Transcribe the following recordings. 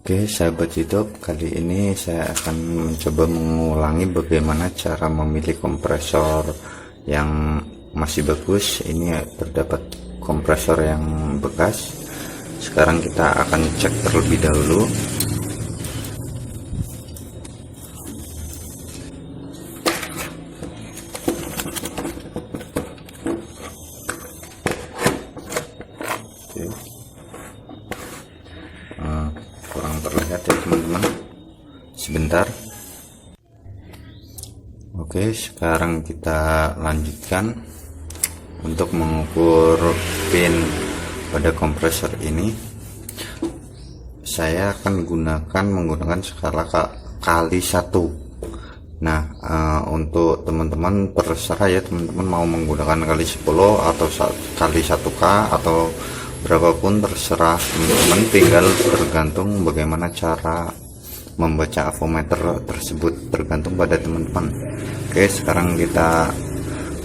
Oke sahabat YouTube, kali ini saya akan mencoba mengulangi bagaimana cara memilih kompresor yang masih bagus. Ini terdapat kompresor yang bekas. Sekarang kita akan cek terlebih dahulu. Kurang terlihat ya teman-teman, sebentar. Oke, sekarang kita lanjutkan untuk mengukur pin pada kompresor ini. Saya akan menggunakan skala kali 1. Nah, untuk teman-teman terserah ya, teman-teman mau menggunakan kali 10 atau kali 1K atau berapapun terserah teman-teman, tinggal tergantung bagaimana cara membaca avometer tersebut, tergantung pada teman-teman. Oke, sekarang kita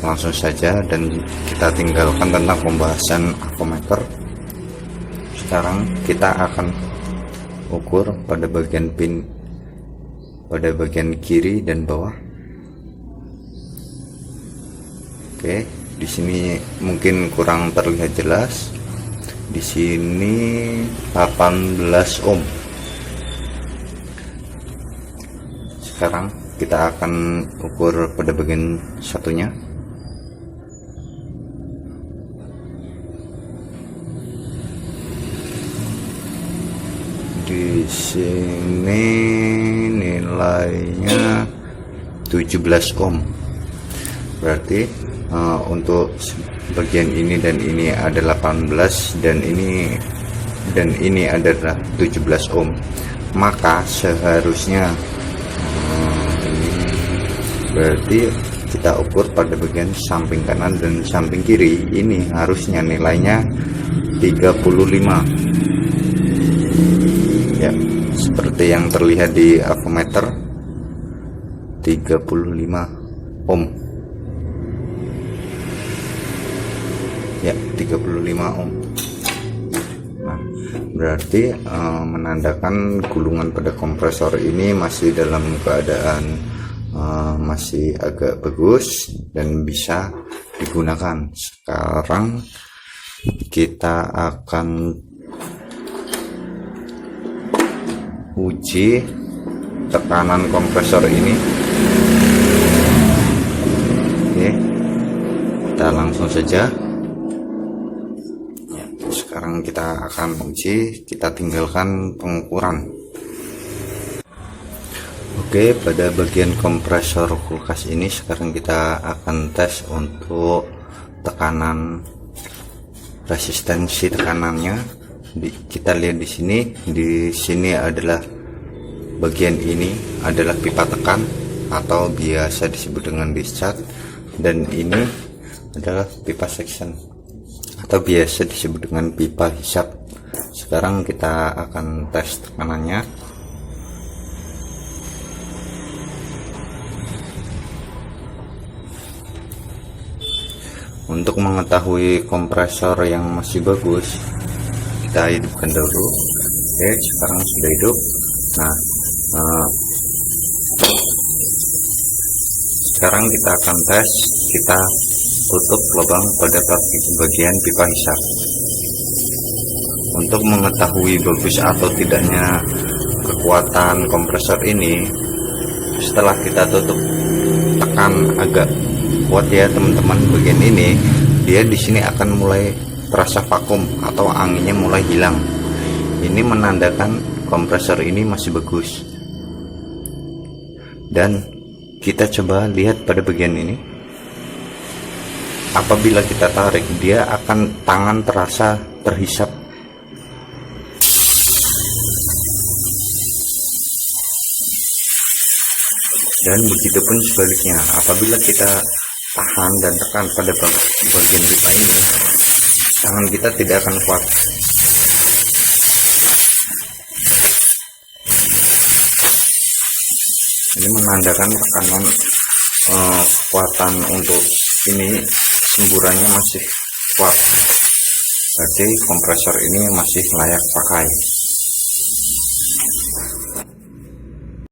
langsung saja dan kita tinggalkan tentang pembahasan avometer. Sekarang kita akan ukur pada bagian pin, pada bagian kiri dan bawah. Oke, di sini mungkin kurang terlihat jelas. Di sini 18 ohm. Sekarang kita akan ukur pada bagian satunya. Di sini nilainya 17 ohm. Berarti untuk bagian ini dan ini ada 18 dan ini adalah 17 ohm. Maka seharusnya berarti kita ukur pada bagian samping kanan dan samping kiri, ini harusnya nilainya 35 ya, seperti yang terlihat di avometer, 35 ohm ya, 35 ohm. Nah, berarti menandakan gulungan pada kompresor ini masih dalam keadaan masih agak bagus dan bisa digunakan. Sekarang kita akan uji tekanan kompresor ini. Oke, kita langsung saja. Sekarang kita akan uji, kita tinggalkan pengukuran. Oke, pada bagian kompresor kulkas ini sekarang kita akan tes untuk tekanan, resistensi tekanannya. Kita lihat di sini adalah bagian ini adalah pipa tekan atau biasa disebut dengan discharge, dan ini adalah pipa section atau biasa disebut dengan pipa hisap. Sekarang kita akan tes tekanannya. Untuk mengetahui kompresor yang masih bagus, kita hidupkan dulu. Oke, sekarang sudah hidup. Nah, sekarang kita akan tes, kita tutup lubang pada bagian pipa hisap. Untuk mengetahui bagus atau tidaknya kekuatan kompresor ini, setelah kita tutup, tekan agak kuat ya teman-teman, bagian ini dia di sini akan mulai terasa vakum atau anginnya mulai hilang. Ini menandakan kompresor ini masih bagus. Dan kita coba lihat pada bagian ini. Apabila kita tarik, dia akan tangan terasa terhisap. Dan begitupun sebaliknya, apabila kita tahan dan tekan pada bagian pipa ini, tangan kita tidak akan kuat. Ini menandakan tekanan kekuatan untuk ini semburannya masih kuat. Berarti kompresor ini masih layak pakai.